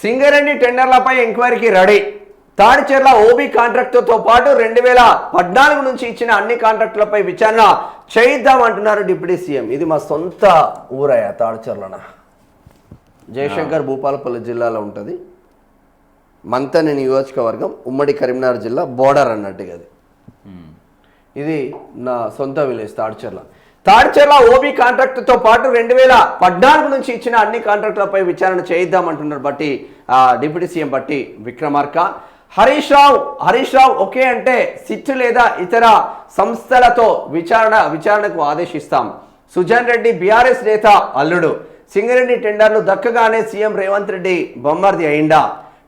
సింగరేణి టెండర్లపై ఎంక్వైరీకి ready. Tadicherla OB కాంట్రాక్టుతో పాటు 2014 నుంచి ఇచ్చిన అన్ని కాంట్రాక్టులపై విచారణ చేయిద్దామంటున్నారు డిప్యూటీ సీఎం. ఇది మా సొంత ఊరయ్య తాడిచెర్లన. జయశంకర్ భూపాలపల్లి జిల్లాలో ఉంటుంది. మంతని నియోజకవర్గం, ఉమ్మడి కరీంనగర్ జిల్లా బోర్డర్ అన్నట్టుగా అది. ఇది నా సొంత విలేజ్ తాడిచెర్ల. తాడిచెర్ల ఓబీ కాంట్రాక్టుతో పాటు 2014 నుంచి ఇచ్చిన అన్ని కాంట్రాక్టులపై విచారణ చేయిద్దామంటున్నారు బట్టి డిప్యూటీ సీఎం బట్టి విక్రమార్క. హరీష్ రావు ఓకే అంటే సిట్ లేదా ఇతర సంస్థలతో విచారణకు ఆదేశిస్తాం. సుజన్ రెడ్డి బీఆర్ఎస్ నేత అల్లుడు. సింగరేణి టెండర్లు దక్కగానే సీఎం రేవంత్ రెడ్డి బొమ్మర్ది అయిందా?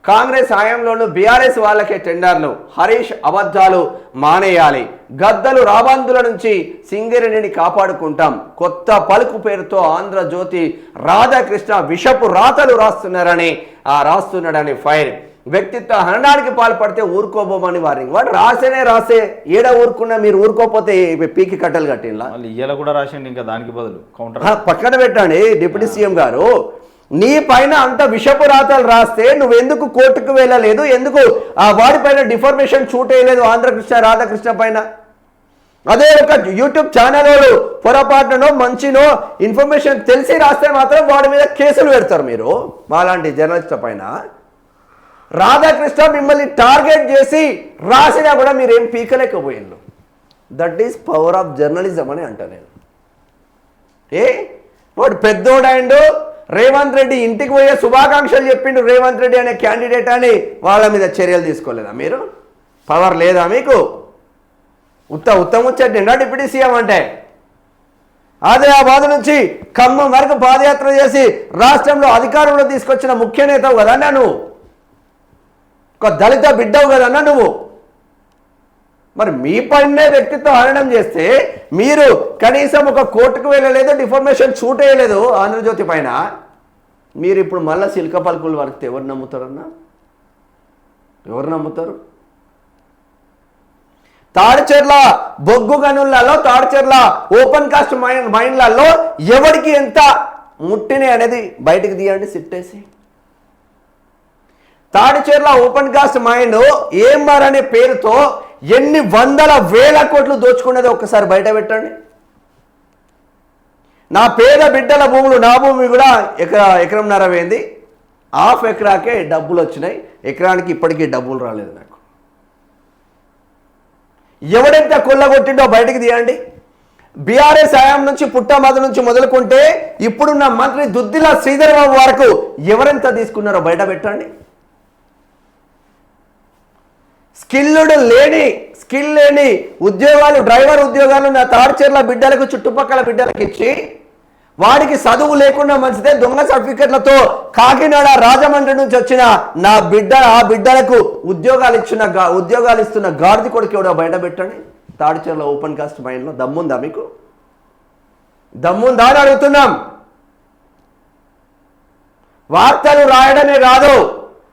కాంగ్రెస్ హయాంలోనూ బీఆర్ఎస్ వాళ్ళకే టెండర్లు. హరీష్ అబద్ధాలు మానేయాలి. గద్దలు రాబందుల నుంచి సింగరేణిని కాపాడుకుంటాం. కొత్త పలుకు పేరుతో ఆంధ్రజ్యోతి రాధాకృష్ణ విషపు రాతలు రాస్తున్నాడని ఫైర్. వ్యక్తిత్వ హననానికి పాల్పడితే ఊరుకోబోమని వారింగ్. వాడు రాసే ఏడ ఊరుకున్నా మీరు ఊరుకోపోతే పీకి కట్టలు కట్టినలా ఇయ్యాల కూడా రాసిండి. ఇంకా దానికి బదులు కౌంటర్ పక్కన పెట్టండి. డిప్యూటీ సీఎం గారు, నీ పైన అంత విషపు రాతలు రాస్తే నువ్వెందుకు కోర్టుకు వెళ్ళలేదు? ఎందుకు వాడిపైన డిఫర్మేషన్ షూట్ వేయలేదు రాధాకృష్ణ పైన? అదే ఒక యూట్యూబ్ ఛానల్ వాళ్ళు పొరపాటునో మంచినో ఇన్ఫర్మేషన్ తెలిసి రాస్తే మాత్రం వాడి మీద కేసులు పెడతారు మీరు. మాలాంటి జర్నలిస్టుల పైన రాధాకృష్ణ మిమ్మల్ని టార్గెట్ చేసి రాసినా కూడా మీరేం పీకలేకపోయిండు. That is power of journalism అని అంటా నేను. వాడు పెద్దోడాయిండు. రేవంత్ రెడ్డి ఇంటికి పోయే శుభాకాంక్షలు చెప్పిండు రేవంత్ రెడ్డి అనే క్యాండిడేట్ అని. వాళ్ళ మీద చర్యలు తీసుకోలేదా మీరు? పవర్ లేదా మీకు? ఉత్తముచ్చండి డిప్యూటీ సీఎం అంటే. ఆదిలాబాద్ నుంచి ఖమ్మం వరకు పాదయాత్ర చేసి రాష్ట్రంలో అధికారంలో తీసుకొచ్చిన ముఖ్య నేతవు కదన్నా నువ్వు. ఒక దళిత బిడ్డవు కదన్నా నువ్వు. మరి మీ పైనే వ్యక్తిత్వ హననం చేస్తే మీరు కనీసం ఒక కోర్టుకు వెళ్ళలేదు, డిఫర్మేషన్ షూట్ వేయలేదు ఆంధ్రజ్యోతి పైన. మీరు ఇప్పుడు మళ్ళీ సిల్క పలుకులు వరకు ఎవరు నమ్ముతారన్నా? ఎవరు నమ్ముతారు? తాడిచెర్ల బొగ్గు గనులలో, తాడిచెర్ల ఓపెన్ కాస్ట్ మైన్లలో ఎవరికి ఎంత ముట్టినాయి అనేది బయటికి తీయండి సిట్టేసి. Tadicherla open cast mine AMR అనే పేరుతో ఎన్ని వందల వేల కోట్లు దోచుకున్నది ఒక్కసారి బయట పెట్టండి. నా పేద బిడ్డల భూములు, నా భూమి కూడా ఎకరంన్నర వేయింది. హాఫ్ ఎకరాకే డబ్బులు వచ్చినాయి. ఎకరానికి ఇప్పటికీ డబ్బులు రాలేదు నాకు. ఎవడెంత కొల్లగొట్టిండో బయటికి తీయండి. బీఆర్ఎస్ హయాం నుంచి పుట్టమద నుంచి మొదలుకుంటే ఇప్పుడున్న మంత్రి దుద్దిల శ్రీధర్ బాబు వరకు ఎవరెంత తీసుకున్నారో బయట పెట్టండి. స్కిల్ లేని ఉద్యోగాలు, డ్రైవర్ ఉద్యోగాలు నా తాడిచెర్ల బిడ్డలకు, చుట్టుపక్కల బిడ్డలకు ఇచ్చి వాడికి చదువు లేకుండా మంచిదే దొంగ సర్టిఫికెట్లతో కాకినాడ, రాజమండ్రి నుంచి వచ్చిన ఆ బిడ్డలకు ఉద్యోగాలు ఇస్తున్న గాడిది కొడుకు ఎవడో బయట పెట్టండి. తాడిచెర్ల ఓపెన్ కాస్ట్ మైన్లో దమ్ముందా మీకు? దమ్ముందా అని అడుగుతున్నాం. వార్తలు రాయడమే కాదు,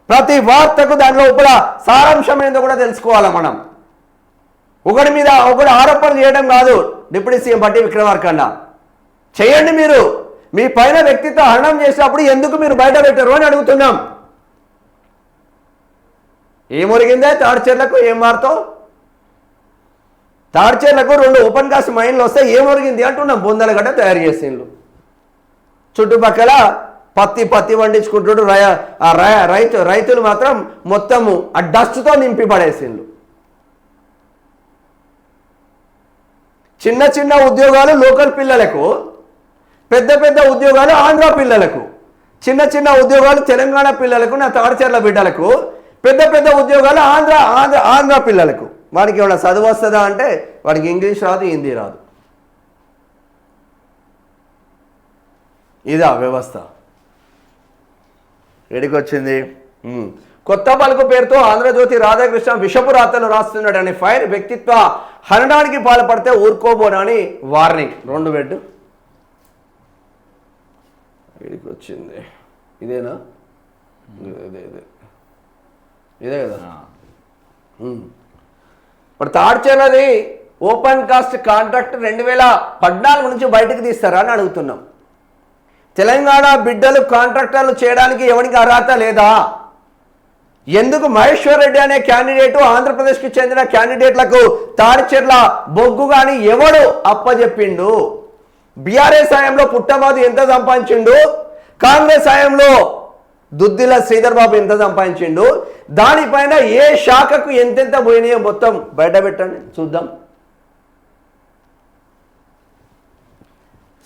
ప్రతి వార్తకు దానిలో ఉపల సారాంశం ఏందో కూడా తెలుసుకోవాలి మనం. ఒకటి ఆరోపణలు చేయడం కాదు. డిప్యూటీ సీఎం బట్టి విక్రమార్క చేయండి. మీరు మీ పైన వ్యక్తిత్వ హననం చేసినప్పుడు ఎందుకు మీరు బయట పెట్టరు అని అడుగుతున్నాం. ఏమొరిగిందే తాడిచెర్లకు? ఏం మారుతో తాడిచెర్లకు 2 ఓపెన్ కాస్ట్ మైన్లు వస్తే ఏమొరిగింది అంటున్నాం. బొందలగడ్డ తయారు చేసిండ్రు. చుట్టుపక్కల పత్తి పండించుకుంటాడు. రైతులు మాత్రం మొత్తము ఆ డస్ట్తో నింపి పడేసిండ్రు. చిన్న ఉద్యోగాలు లోకల్ పిల్లలకు, పెద్ద ఉద్యోగాలు ఆంధ్ర పిల్లలకు, చిన్న ఉద్యోగాలు తెలంగాణ పిల్లలకు, నా తాడిచెర్ల బిడ్డలకు, పెద్ద ఉద్యోగాలు ఆంధ్ర పిల్లలకు. వాడికి ఏమైనా చదువు వస్తుందా అంటే వాడికి ఇంగ్లీష్ రాదు, హిందీ రాదు. ఇదా వ్యవస్థ. ఎడికొచ్చింది. కొత్త పలుకు పేరుతో ఆంధ్రజ్యోతి రాధాకృష్ణ విషపు రాతలు రాస్తున్నాడని ఫైర్. వ్యక్తిత్వ హననానికి పాల్పడితే ఊరుకోబోనని వార్నింగ్. 2 బెడ్ ఎడికొచ్చింది. ఇదేనా? ఇదే కదా. ఇప్పుడు తాడిచెర్లది ఓపెన్ కాస్ట్ కాంట్రాక్ట్ 2014 నుంచి బయటకు తీస్తారా అని అడుగుతున్నాం. తెలంగాణ బిడ్డలు కాంట్రాక్టర్లు చేయడానికి ఎవరికి అర్హత లేదా? ఎందుకు మహేశ్వర్ రెడ్డి అనే క్యాండిడేటు ఆంధ్రప్రదేశ్కి చెందిన క్యాండిడేట్లకు తాడిచెర్ల బొగ్గు కానీ ఎవడు అప్పచెప్పిండు? బీఆర్ఎస్ హయాంలో పుట్టమోదు ఎంత సంపాదించిండు, కాంగ్రెస్ హయాంలో దుద్దిల శ్రీధర్ బాబు ఎంత సంపాదించిండు, దానిపైన ఏ శాఖకు ఎంతెంత పోయినాయో మొత్తం బయట పెట్టండి చూద్దాం.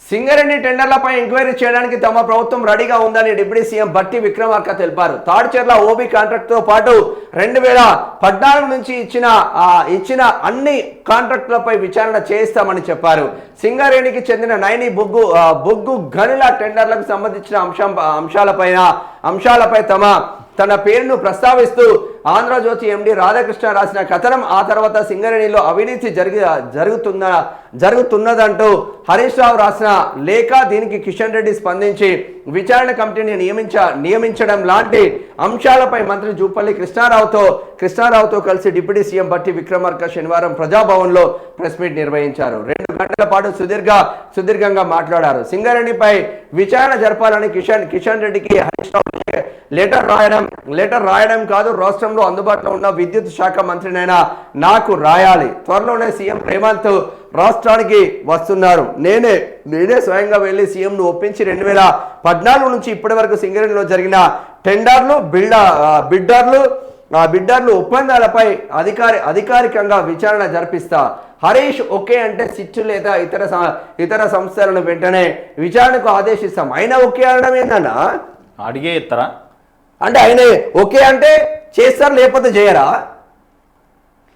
సింగరేణి టెండర్లపై ఎంక్వైరీ చేయడానికి తమ ప్రభుత్వం రెడీగా ఉందని డిప్యూటీ సీఎం బట్టి విక్రమార్క తెలిపారు. తాడిచెర్ల ఓబీ కాంట్రాక్ట్తో పాటు 2014 నుంచి ఇచ్చిన అన్ని కాంట్రాక్టులపై విచారణ చేయిస్తామని చెప్పారు. సింగరేణికి చెందిన నైని బొగ్గు గనుల టెండర్లకు సంబంధించిన అంశాలపై తన పేరును ప్రస్తావిస్తూ ఆంధ్రజ్యోతి ఎండి రాధాకృష్ణ రాసిన కథనం, ఆ తర్వాత సింగరేణిలో అవినీతి జరుగుతున్నదంటూ హరీష్ రావు రాసిన లేఖ, దీనికి కిషన్ రెడ్డి స్పందించి విచారణ కమిటీని నియమించడం లాంటి అంశాలపై మంత్రి జూపల్లి కృష్ణారావుతో కలిసి డిప్యూటీ సీఎం బట్టి విక్రమార్క శనివారం ప్రజాభవన్లో ప్రెస్ మీట్ నిర్వహించారు. 2 గంటల పాటు సుదీర్ఘంగా మాట్లాడారు. సింగరేణిపై విచారణ జరపాలని కిషన్ రెడ్డికి హరీష్ రావు లెటర్ రాయడం కాదు, రాష్ట్రంలో అందుబాటులో ఉన్న విద్యుత్ శాఖ మంత్రినైనా నాకు రాయాలి. త్వరలోనే సీఎం రేవంత్ రాష్ట్రానికి వస్తున్నారు. నేనే స్వయంగా వెళ్లి సీఎంను ఒప్పించి 2014 నుంచి ఇప్పటి వరకు సింగరేణిలో జరిగిన టెండర్లు బిడ్డర్లు ఒప్పందాలపై అధికారికంగా విచారణ జరిపిస్తా. హరీష్ ఓకే అంటే సిట్టు లేదా ఇతర సంస్థలను వెంటనే విచారణకు ఆదేశిస్తాం. ఆయన ఓకే అనడం ఏందన్నా? అడిగే ఇస్తారా అంటే ఆయన ఓకే అంటే చేస్తారు, లేకపోతే చేయరా?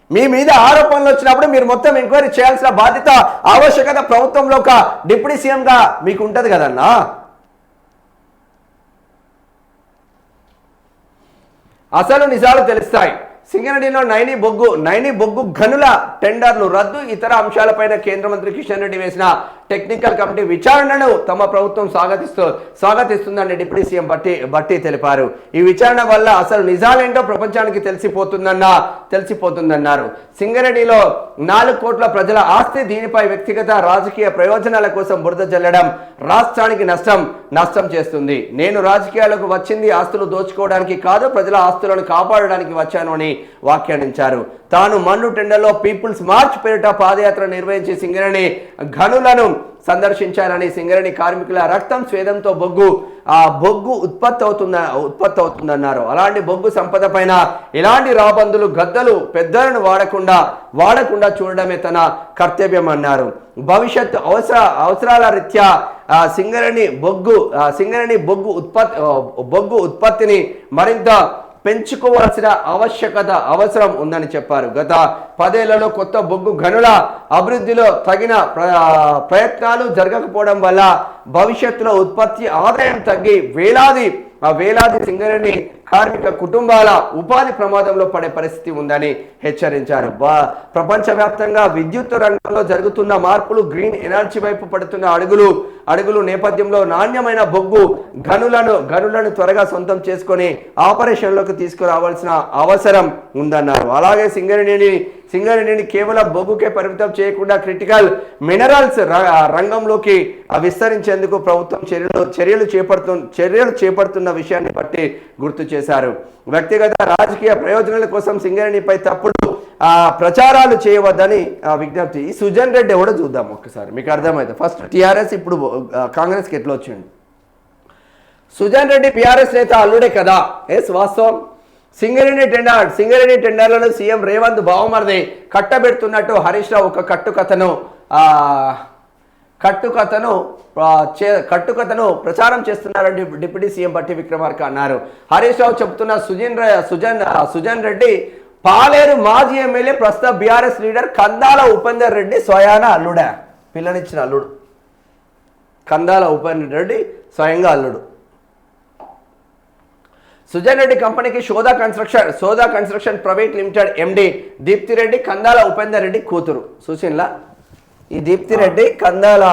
మీ మీద ఆరోపణలు వచ్చినప్పుడు మీరు మొత్తం ఎంక్వైరీ చేయాల్సిన బాధ్యత, ఆవశ్యకత ప్రభుత్వంలో ఒక డిప్యూటీ సీఎంగా మీకు ఉంటుంది కదన్నా. అసలు నిజాలు తెలుస్తాయి. సింగరేణిలో నైని బొగ్గు గనుల టెండర్లు రద్దు, ఇతర అంశాలపైన కేంద్ర మంత్రి కిషన్ రెడ్డి వేసిన టెక్నికల్ కమిటీ విచారణను తమ ప్రభుత్వం స్వాగతిస్తుందని డిప్యూటీ సీఎం బట్టి తెలిపారు. ఈ విచారణ వల్ల అసలు నిజాలేంటో ప్రపంచానికి తెలిసిపోతుందన్నారు. సింగరేణిలో 4 కోట్ల ప్రజల ఆస్తి, దీనిపై వ్యక్తిగత రాజకీయ ప్రయోజనాల కోసం బురద జల్లడం రాష్ట్రానికి నష్టం చేస్తుంది. నేను రాజకీయాలకు వచ్చింది ఆస్తులు దోచుకోవడానికి కాదు, ప్రజల ఆస్తులను కాపాడడానికి వచ్చాను అని వ్యాఖ్యానించారు. తాను మన్ను టెండర్లో పీపుల్స్ మార్చ్ పేరిట పాదయాత్ర నిర్వహించి సింగరేణి గనులను సందర్శించారని, సింగరేణి కార్మికుల రక్తం స్వేదంతో బొగ్గు ఉత్పత్తి అవుతుందన్నారు. అలాంటి బొగ్గు సంపద పైన ఎలాంటి రాబందులు గద్దలు పెద్దలను వాడకుండా చూడడమే తన కర్తవ్యం అన్నారు. భవిష్యత్ అవసరాల రీత్యా సింగరేణి బొగ్గు ఉత్పత్తిని మరింత పెంచుకోవాల్సిన అవసరం ఉందని చెప్పారు. గత 10 ఏళ్లలో కొత్త బొగ్గు గనుల అభివృద్ధిలో తగిన ప్రయత్నాలు జరగకపోవడం వల్ల భవిష్యత్తులో ఉత్పత్తి ఆదాయం తగ్గి వేలాది సింగరేణి కార్మిక కుటుంబాల ఉపాధి ప్రమాదంలో పడే పరిస్థితి ఉందని హెచ్చరించారు. ప్రపంచవ్యాప్తంగా విద్యుత్ రంగంలో జరుగుతున్న మార్పులు, గ్రీన్ ఎనర్జీ వైపు పడుతున్న అడుగులు నేపథ్యంలో నాణ్యమైన బొగ్గు గనులను త్వరగా సొంతం చేసుకొని ఆపరేషన్లోకి తీసుకురావాల్సిన అవసరం ఉందన్నారు. అలాగే సింగరేణిని కేవలం బొగ్గుకే పరిమితం చేయకుండా క్రిటికల్ మినరల్స్ రంగంలోకి విస్తరించేందుకు ప్రభుత్వం చర్యలు చేపడుతున్న విషయాన్ని బట్టి గుర్తు చేశారు. వ్యక్తిగత రాజకీయ ప్రయోజనాల కోసం సింగరేణిపై తప్పుడు ప్రచారాలు చేయవద్దని విజ్ఞప్తి. ఈ సుజన్ రెడ్డి ఎవడో చూద్దాం ఒక్కసారి, మీకు అర్థమైంది. ఫస్ట్ టీఆర్ఎస్, ఇప్పుడు కాంగ్రెస్కి ఎట్లా వచ్చిండు. సుజన్ రెడ్డి బీఆర్ఎస్ నేత అల్లుడే కదా. వాస్తవం. సింగరేణి టెండర్లను సీఎం రేవంత్ బావమరిది కట్టబెడుతున్నట్టు హరీష్ రావు ఒక కట్టుకథను ప్రచారం చేస్తున్నారని డిప్యూటీ సీఎం బట్టి విక్రమార్క అన్నారు. హరీష్ రావు చెబుతున్న సుజన్ రెడ్డి పాలేరు మాజీ ఎమ్మెల్యే, ప్రస్తుత బీఆర్ఎస్ లీడర్ కందాల ఉపేందర్ రెడ్డి స్వయాన అల్లుడా, పిల్లనిచ్చిన అల్లుడు. కందాల ఉపేందర్ రెడ్డి స్వయంగా అల్లుడు. సుజన్ రెడ్డి కంపెనీకి Shodha construction private limited MD Deepti Reddy Kandala Upender Reddy కూతురు. సుశీన్లా ఈ దీప్తిరెడ్డి కందాల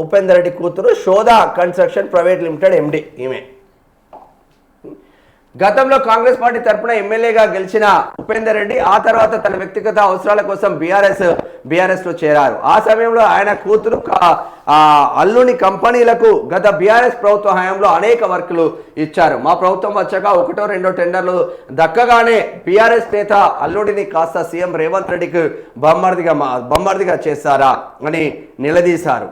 ఉపేందర్ రెడ్డి కూతురు సోదా కన్స్ట్రక్షన్ ప్రైవేట్ లిమిటెడ్ ఎండి ఈమె. గతంలో కాంగ్రెస్ పార్టీ తరఫున ఎమ్మెల్యేగా గెలిచిన ఉపేందర్ రెడ్డి ఆ తర్వాత తన వ్యక్తిగత అవసరాల కోసం బీఆర్ఎస్ లో చేరారు. ఆ సమయంలో ఆయన కూతురు అల్లుని కంపెనీలకు గత బీఆర్ఎస్ ప్రభుత్వ హయాంలో అనేక వర్కులు ఇచ్చారు. మా ప్రభుత్వం వచ్చాక 1, 2 టెండర్లు దక్కగానే బీఆర్ఎస్ నేత అల్లుడిని కాస్త సీఎం రేవంత్ రెడ్డికి బొమ్మర్దిగా చేశారా అని నిలదీశారు.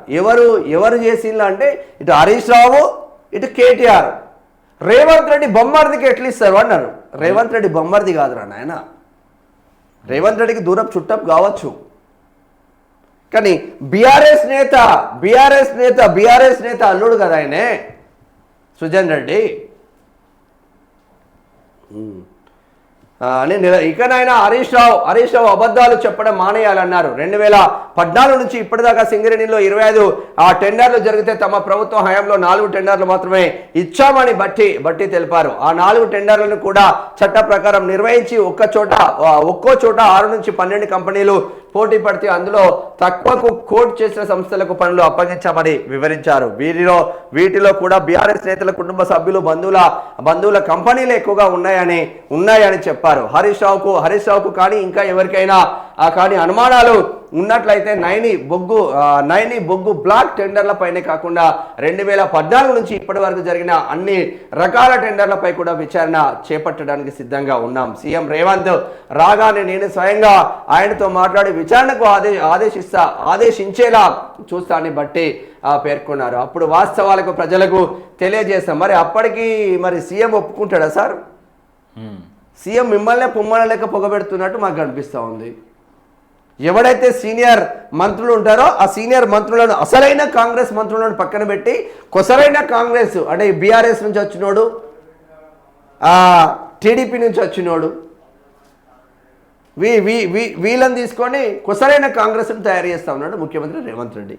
ఎవరు చేసిండ్రు అంటే ఇటు హరీష్ రావు ఇటు కేటీఆర్. రేవంత్ రెడ్డి బొమ్మర్దికి ఎట్లా ఇస్తారు అన్నారు. రేవంత్ రెడ్డి బొమ్మర్ది కాదురా నాయన, రేవంత్ రెడ్డికి దూరం చుట్టం కావచ్చు, కానీ బీఆర్ఎస్ నేత అల్లుడు కదా ఆయనే సుజన్ రెడ్డి అని ఇకనైనా హరీష్ రావు అబద్ధాలు చెప్పడం మానేయాలన్నారు. 2014 నుంచి ఇప్పటిదాకా సింగరేణిలో 25 టెండర్లు జరిగితే తమ ప్రభుత్వ హయాంలో 4 టెండర్లు మాత్రమే ఇచ్చామని బట్టి తెలిపారు. ఆ 4 టెండర్లను కూడా చట్ట ప్రకారం నిర్వహించి ఒక్కో చోట 6 నుంచి 12 కంపెనీలు పోటీ పడితే అందులో తక్కువకు కోట్ చేసిన సంస్థలకు పనులు అప్పగించామని వివరించారు. వీటిలో కూడా బీఆర్ఎస్ నేతల కుటుంబ సభ్యులు బంధువుల కంపెనీలు ఎక్కువగా ఉన్నాయని చెప్పారు. హరీష్ రావుకు కానీ ఇంకా ఎవరికైనా కానీ అనుమానాలు ఉన్నట్లయితే నైని బొగ్గు బ్లాక్ టెండర్ల పైనే కాకుండా 2014 నుంచి ఇప్పటి వరకు జరిగిన అన్ని రకాల టెండర్లపై కూడా విచారణ చేపట్టడానికి సిద్ధంగా ఉన్నాం. సీఎం రేవంత్ రాగానే నేను స్వయంగా ఆయనతో మాట్లాడి విచారణకు ఆదేశించేలా చూస్తానని బట్టి పేర్కొన్నారు. అప్పుడు వాస్తవాలకు ప్రజలకు తెలియజేస్తాం. మరి అప్పటికి సీఎం ఒప్పుకుంటాడా సార్? సీఎం మిమ్మల్నే పొమ్మలేక పొగబెడుతున్నట్టు మాకు కనిపిస్తూ ఉంది. ఎవడైతే సీనియర్ మంత్రులు ఉంటారో ఆ సీనియర్ మంత్రులను, అసలైన కాంగ్రెస్ మంత్రులను పక్కన పెట్టి కొసరైన కాంగ్రెస్ అంటే బీఆర్ఎస్ నుంచి వచ్చినోడు, టీడీపీ నుంచి వచ్చినోడు, వీళ్ళని తీసుకొని కొసరైన కాంగ్రెస్ను తయారు చేస్తా ఉన్నాడు ముఖ్యమంత్రి రేవంత్ రెడ్డి.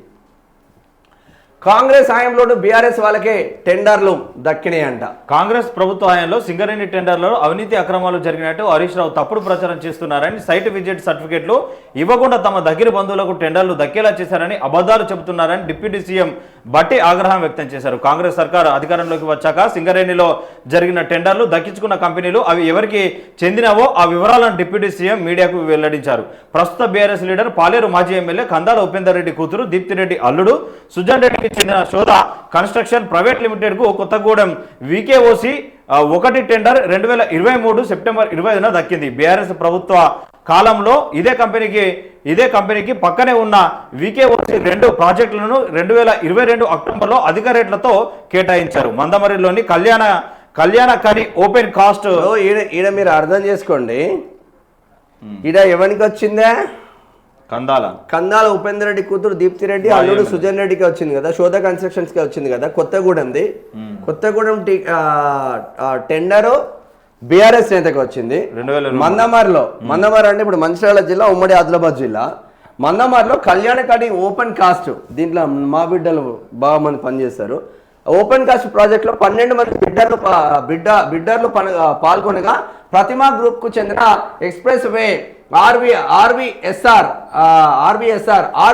కాంగ్రెస్ హయాంలోనూ బీఆర్ఎస్ వాళ్ళకే టెండర్లు దక్కినాయంట. కాంగ్రెస్ ప్రభుత్వ హయాంలో సింగరేణి టెండర్లలో అవినీతి అక్రమాలు జరిగినట్టు హరీష్ రావు తప్పుడు ప్రచారం చేస్తున్నారని, సైట్ విజిట్ సర్టిఫికెట్లు ఇవ్వకుండా తమ దగ్గర బంధువులకు టెండర్లు దక్కేలా చేశారని అబద్ధాలు చెబుతున్నారని డిప్యూటీ సీఎం బట్టి ఆగ్రహం వ్యక్తం చేశారు. కాంగ్రెస్ సర్కార్ అధికారంలోకి వచ్చాక సింగరేణిలో జరిగిన టెండర్లు దక్కించుకున్న కంపెనీలు అవి ఎవరికి చెందినవో ఆ వివరాలను డిప్యూటీ సీఎం మీడియాకు వెల్లడించారు. ప్రస్తుత బీఆర్ఎస్ లీడర్ పాలేరు మాజీ ఎమ్మెల్యే కందాల ఉపేందర్ రెడ్డి కూతురు దీప్తిరెడ్డి అల్లుడు సుజన్ రెడ్డికి చెందిన శోధ కన్స్ట్రక్షన్ ప్రైవేట్ లిమిటెడ్ కు కొత్తగూడెం వికేఓసి 1 టెండర్ 2023 సెప్టెంబర్ 25న దక్కింది. బీఆర్ఎస్ ప్రభుత్వ కాలంలో ఇదే కంపెనీకి పక్కనే ఉన్న వికేఓసి 2 ప్రాజెక్టులను 2022 అక్టోబర్లో అధిక రేట్లతో కేటాయించారు. మందమరిలోని కళ్యాణకని ఓపెన్ కాస్ట్ ఈడ మీరు అర్థం చేసుకోండి. ఈడ ఎవరికి వచ్చిందే? కందాల ఉపేందర్ రెడ్డి కూతురు దీప్తిరెడ్డి అల్లుడు సుజన్ రెడ్డికి వచ్చింది కదా, శోధ కన్స్ట్రక్షన్స్ కి వచ్చింది కదా, కొత్తగూడెం టెండరు బీఆర్ఎస్ నేతకి వచ్చింది. మందమర్ అంటే ఇప్పుడు మంచిర్యాల జిల్లా, ఉమ్మడి ఆదిలాబాద్ జిల్లా. మందమర్లో కళ్యాణకని ఓపెన్ కాస్ట్, దీంట్లో మా బిడ్డలు బాగా మంది పనిచేస్తారు. ఓపెన్ కాస్ట్ ప్రాజెక్ట్ లో 12 మంది బిడ్డర్లు పాల్గొనగా ప్రతిమా గ్రూప్ కు చెందిన ఎక్స్ప్రెస్ వే ఆర్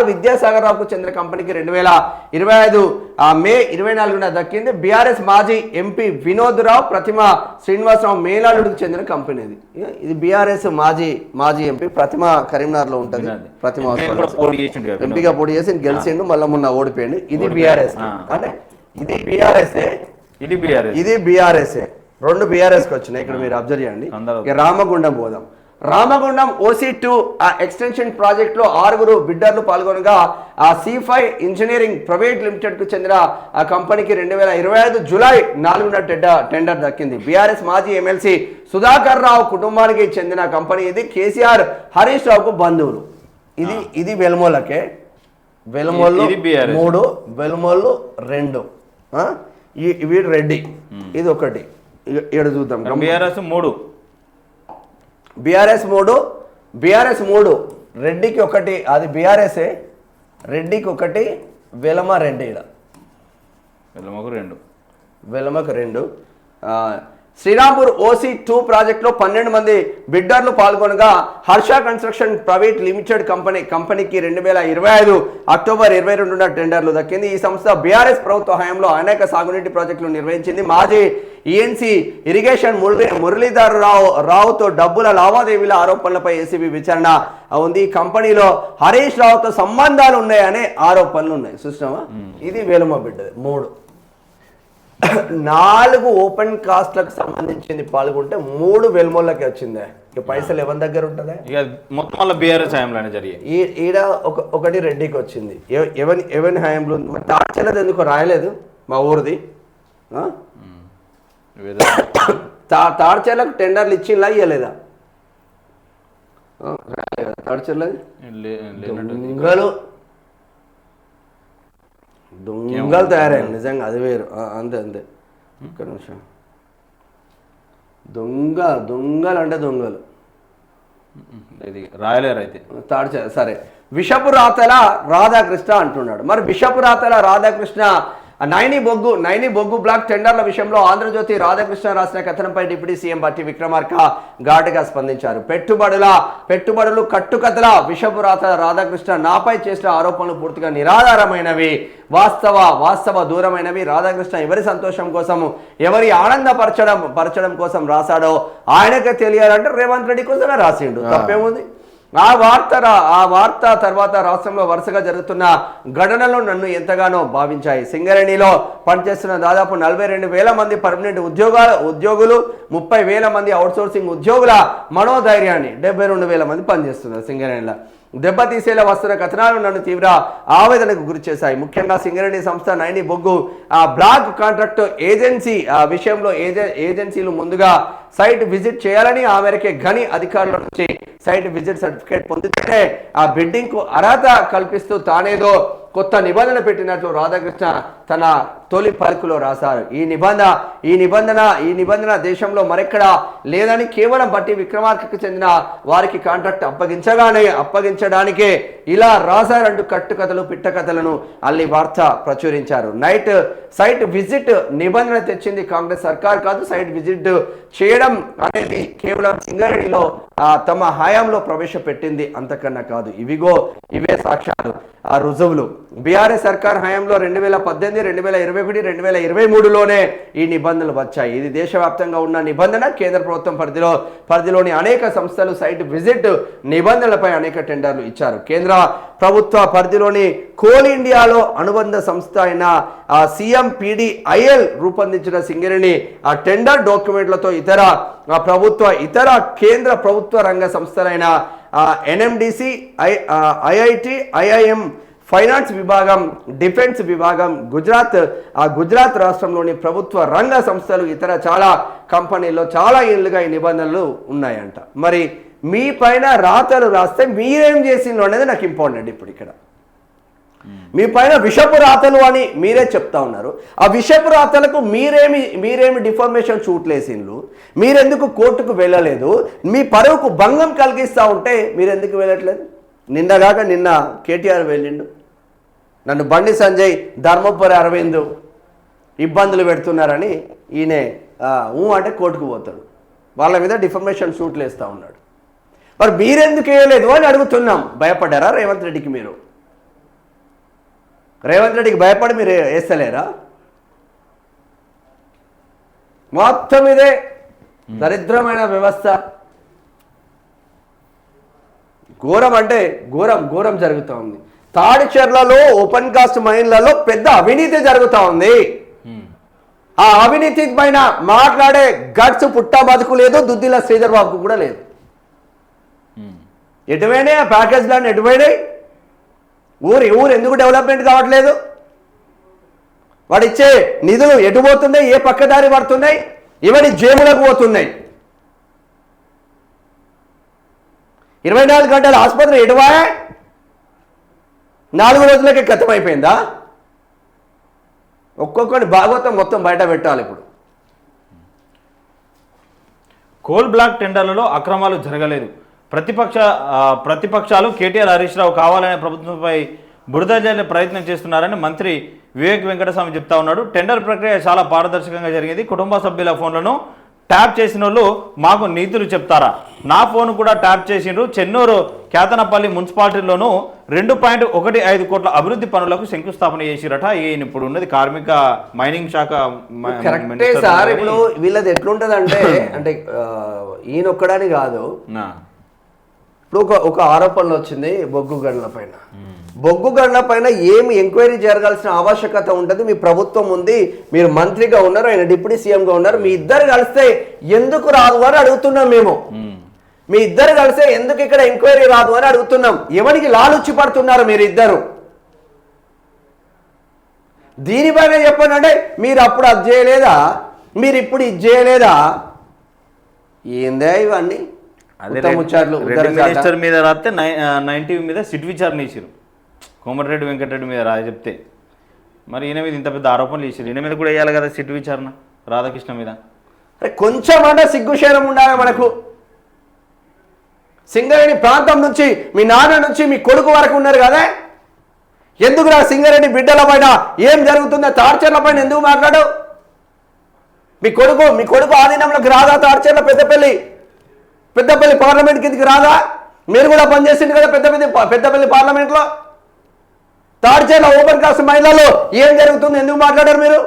విద్యాసాగర్ రావుకు చెందిన కంపెనీకి 2025 మే 24న దక్కింది. బీఆర్ఎస్ మాజీ ఎంపీ వినోద్ రావు, ప్రతిమా శ్రీనివాసరావు మేలాలుడికి చెందిన కంపెనీ ఇది. బీఆర్ఎస్ మాజీ ఎంపీ ప్రతిమ కరీంనగర్ లో ఉంటుంది. ప్రతిమ ఎంపీగా పోటీ చేసి గెలిచిండు, మళ్ళీ మొన్న ఓడిపోయింది. ఇది బీఆర్ఎస్ అంటే ఇది బీఆర్ఎస్ 2 బీఆర్ఎస్ కి వచ్చినాయి. ఇక్కడ మీరు అబ్జర్వ్ చేయండి. రామగుండం పోదాం. రామగుండం OC2 ఎక్స్టెన్షన్ ప్రాజెక్ట్ లో 6 బిడ్డర్లు పాల్గొనగా C5 ఇంజనీరింగ్ ప్రైవేట్ లిమిటెడ్ కు చెందిన ఆ కంపెనీకి 2025 జూలై 4న టెండర్ దక్కింది. బీఆర్ఎస్ మాజీ ఎమ్మెల్సీ సుధాకర్ రావు కుటుంబానికి చెందిన కంపెనీ ఇది. కేసీఆర్ హరీష్ రావుకు బంధువులు. ఇది వెల్మోళ్ళకే. వెల్మోళ్ళు 3, వెల్మోళ్ళు 2, వీడు రెడ్డి. ఇది ఒకటి. ఇక్కడ చూద్దాం. బీఆర్ఎస్ 3 రెడ్డికి 1, అది బీఆర్ఎస్ఏ. రెడ్డికి 1, వెలమ 2. ఇక్కడ వెలమకు 2. శ్రీరాంపూర్ OC2 ప్రాజెక్టులో 12 మంది బిడ్డర్లు పాల్గొనగా హర్ష కన్స్ట్రక్షన్ ప్రైవేట్ లిమిటెడ్ కంపెనీకి 2025 అక్టోబర్ 22న టెండర్లు దక్కింది. ఈ సంస్థ బీఆర్ఎస్ ప్రభుత్వ హయాంలో అనేక సాగునీటి ప్రాజెక్టులు నిర్వహించింది. మాజీ ENC ఇరిగేషన్ మురళీధర్ రావుతో డబ్బుల లావాదేవీల ఆరోపణలపై ఏసీబీ విచారణ ఉంది. ఈ కంపెనీలో హరీష్ రావుతో సంబంధాలు ఉన్నాయనే ఆరోపణలు ఉన్నాయి. చూసినావా, ఇది వేలుమ బిడ్డది. 4 ఓపెన్ కాస్ట్లకు సంబంధించింది పాల్గొంటే 3 వెల్మోళ్ళకి వచ్చిందే. ఇక పైసలు ఎవరి దగ్గర ఉంటుందా? ఇక మొత్తం వల్ల బీఆర్ఎస్ హయాంలోనే జరిగాయి. ఈడ ఒకటి రెడ్డికి వచ్చింది. ఎవరి హయాంలో తాడ్చెల్లది ఎందుకో రాయలేదు మా ఊరిది. తాడ్చెల్లకు టెండర్లు ఇచ్చిందా ఇయ్యలేదా? తాడ్చెల్లది దొంగలు తయారయ్యారు నిజంగా, అది వేరు. అంతే ఒక్క నిమిషం. దొంగలు అంటే దొంగలు రాయలేరు అయితే సరే. విషపు రాతల రాధాకృష్ణ అంటున్నాడు. మరి విషపు రాతల రాధాకృష్ణ నైని బొగ్గు బ్లాక్ టెండర్ల విషయంలో ఆంధ్రజ్యోతి రాధాకృష్ణ రాసిన కథనంపై డిప్యూటీ సీఎం బట్టి విక్రమార్క ఘాటుగా స్పందించారు. పెట్టుబడులు కట్టుకథల విషపు రాతల రాధాకృష్ణ నాపై చేసిన ఆరోపణలు పూర్తిగా నిరాధారమైనవి, వాస్తవ దూరమైనవి. రాధాకృష్ణ ఎవరి సంతోషం కోసం, ఎవరి పరచడం కోసం రాశాడో ఆయనకే తెలియాలంటే రేవంత్ రెడ్డి కోసమే రాసిండు. తప్పేముంది? ఆ వార్త తర్వాత రాష్ట్రంలో వరుసగా జరుగుతున్న ఘటనలు నన్ను ఎంతగానో భావించాయి. సింగరేణిలో పనిచేస్తున్న దాదాపు 42,000 మంది పర్మనెంట్ ఉద్యోగులు, 30,000 మంది అవుట్సోర్సింగ్ ఉద్యోగుల మనోధైర్యాన్ని 72,000 మంది పనిచేస్తున్నారు సింగరేణిలో దెబ్బతీసేలా వస్తున్న కథనాలు నన్ను తీవ్ర ఆవేదనకు గురి చేశాయి. ముఖ్యంగా సింగరేణి సంస్థ నైని బొగ్గు బ్లాక్ కాంట్రాక్ట్ ఏజెన్సీ విషయంలో ఏజెన్సీలు ముందుగా సైట్ విజిట్ చేయాలని ఆ మేరకే గని అధికారుల నుంచి సైట్ విజిట్ సర్టిఫికేట్ పొందితేనే ఆ బిడ్డింగ్ కు అర్హత కల్పిస్తూ తానేదో కొత్త నిబంధన పెట్టినట్లు రాధాకృష్ణ తన తొలి పలుకులో రాశారు. ఈ నిబంధన దేశంలో మరెక్కడా లేదని, కేవలం బట్టి విక్రమార్కకు చెందిన వారికి కాంట్రాక్ట్ అప్పగించడానికే ఇలా రాశారంటూ కట్టుకథలు పిట్టకథలను అల్లి వార్త ప్రచురించారు. సైట్ విజిట్ నిబంధన తెచ్చింది కాంగ్రెస్ సర్కార్ కాదు. సైట్ విజిట్ చేయడం అనేది కేవలం సింగరేణిలో తమ హయాంలో ప్రవేశపెట్టింది, అంతకన్నా కాదు. ఇవే సాక్ష్యాలు, రుజువులు. బీఆర్ఎస్ సర్కార్ హయాంలో 2018, 2021, 2023లోనే ఈ నిబంధనలు వచ్చాయి. ఇది దేశవ్యాప్తంగా ఉన్న నిబంధన. కేంద్ర ప్రభుత్వం పరిధిలోని అనేక సంస్థలు సైట్ విజిట్ నిబంధనలపై అనేక టెండర్లు ఇచ్చారు. కేంద్ర ప్రభుత్వ పరిధిలోని కోల్ ఇండియాలో అనుబంధ సంస్థ అయిన CMPDIL రూపొందించిన సింగరేణి ఆ టెండర్ డాక్యుమెంట్లతో ఇతర కేంద్ర ప్రభుత్వ రంగ సంస్థలైన NMDC, IIT, IIM, ఫైనాన్స్ విభాగం, డిఫెన్స్ విభాగం, గుజరాత్ రాష్ట్రంలోని ప్రభుత్వ రంగ సంస్థలు, ఇతర చాలా కంపెనీల్లో చాలా ఏళ్ళుగా ఈ నిబంధనలు ఉన్నాయంట. మరి మీ పైన రాతలు రాస్తే మీరేం చేసిండ్రు అనేది నాకు ఇంపార్టెంట్. ఇప్పుడు ఇక్కడ మీ పైన విషపు రాతలు అని మీరే చెప్తా ఉన్నారు. ఆ విషపు రాతలకు మీరేమి డిఫర్మేషన్ షూట్లేసిండ్రు, మీరెందుకు కోర్టుకు వెళ్ళలేదు? మీ పరువుకు భంగం కలిగిస్తూ ఉంటే మీరెందుకు వెళ్ళట్లేదు? నిన్న కేటీఆర్ వెళ్ళిండు. నన్ను బండి సంజయ్, ధర్మపురి అరవింద్ ఇబ్బందులు పెడుతున్నారని ఈయన అంటే కోర్టుకు పోతాడు. వాళ్ళ మీద డిఫర్మేషన్ షూట్లు వేస్తూ ఉన్నాడు. మరి మీరెందుకు వేయలేదు అని అడుగుతున్నాం. భయపడ్డారా రేవంత్ రెడ్డికి? మీరు రేవంత్ రెడ్డికి భయపడి మీరు వేస్తలేరా? మొత్తం ఇదే దరిద్రమైన వ్యవస్థ. ఘోరం అంటే ఘోరం జరుగుతూ ఉంది. తాడిచెర్లలో ఓపెన్ కాస్ట్ మైన్లలో పెద్ద అవినీతి జరుగుతూ ఉంది. ఆ అవినీతి పైన మాట్లాడే గట్స్ పుట్టా బతుకు లేదు, దుద్దిల శ్రీధర్ బాబుకు కూడా లేదు. ఎటువైనాయి ఆ ప్యాకేజ్లన్నీ? ఎటువైనాయి? ఊరు ఎందుకు డెవలప్మెంట్ కావట్లేదు? వాడిచ్చే నిధులు ఎటు పోతున్నాయి? ఏ పక్కదారి పడుతున్నాయి? ఇవన్నీ జేబులకు పోతున్నాయి. 24 గంటల ఆసుపత్రి ఎటువా? 4 రోజులకే గతమైపోయిందా? ఒక్కొక్కటి భాగవతం మొత్తం బయట పెట్టాలి. ఇప్పుడు కోల్ బ్లాక్ టెండర్లలో అక్రమాలు జరగలేదు. ప్రతిపక్షాలు కేటీఆర్ హరీష్ రావు కావాలనే ప్రభుత్వంపై బురద జల్లే ప్రయత్నం చేస్తున్నారని మంత్రి వివేక్ వెంకటస్వామి చెప్తా ఉన్నాడు. టెండర్ ప్రక్రియ చాలా పారదర్శకంగా జరిగింది. కుటుంబ సభ్యుల ఫోన్లను ట్యాప్ చేసిన వాళ్ళు మాకు నీతులు చెప్తారా? నా ఫోన్ కూడా ట్యాప్ చేసిండ్రు. చెన్నూరు కేతనపల్లి మున్సిపాలిటీలోనూ 2.15 కోట్ల అభివృద్ధి పనులకు శంకుస్థాపన చేసిరట. ఈయన ఇప్పుడు ఉన్నది కార్మిక మైనింగ్ శాఖ కరెక్టే సార్. ఇప్పుడు వీళ్ళది ఎట్లుంటది అంటే అంటే ఈయన ఒక్కడని కాదు, ఇప్పుడు ఒక ఆరోపణలు వచ్చింది బొగ్గు గనుల పైన. బొగ్గు గనుల పైన ఏమి ఎంక్వైరీ జరగాల్సిన ఆవశ్యకత ఉంటుంది. మీ ప్రభుత్వం ఉంది, మీరు మంత్రిగా ఉన్నారు, ఆయన డిప్యూటీ సీఎంగా ఉన్నారు, మీ ఇద్దరు కలిస్తే ఎందుకు రాదు అని అడుగుతున్నాం మేము. మీ ఇద్దరు కలిస్తే ఎందుకు ఇక్కడ ఎంక్వైరీ రాదు అని అడుగుతున్నాం. ఎవరికి లాలుచి పడుతున్నారు మీరు ఇద్దరు? దీనిపైన చెప్పండి. అంటే మీరు అప్పుడు అది చేయలేదా, మీరు ఇప్పుడు ఇది చేయలేదా? ఏందే ఇవన్నీ మినిస్టర్ మీద రాస్తే 90 మీద సిట్ విచారణ వేసారు. కోమటిరెడ్డి వెంకటరెడ్డి మీద రాజు చెప్తే మరి ఈయన మీద ఇంత పెద్ద ఆరోపణలు వేసారు. ఈయన మీద కూడా వేయాలి కదా సిట్ విచారణ, రాధాకృష్ణ మీద. కొంచెం అంటే సిగ్గుశేరం ఉండాలి మనకు. సింగరేణి ప్రాంతం నుంచి మీ నాన్న నుంచి మీ కొడుకు వరకు ఉన్నారు కదా, ఎందుకు నా సింగరేణి బిడ్డల పైన ఏం జరుగుతుందో తాడ్చర్ల పైన ఎందుకు మాట్లాడు? మీ కొడుకు ఆధీనంలోకి రాదా? తాడ్చర్ల పెద్దపల్లి పార్లమెంట్ కిందకి రాదా? మీరు కూడా పనిచేసింది కదా పెద్దపల్లి పార్లమెంట్లో. తాడ్చర్ల ఓపెన్ కాస్ట్ మహిళలు ఏం జరుగుతుంది ఎందుకు మాట్లాడారు మీరు?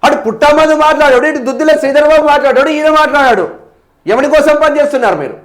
అటు పుట్టమ్మది మాట్లాడాడు, ఇటు దుద్దుల శ్రీధరబాబు మాట్లాడాడు, ఈయన మాట్లాడాడు. ఎవరి కోసం పనిచేస్తున్నారు మీరు?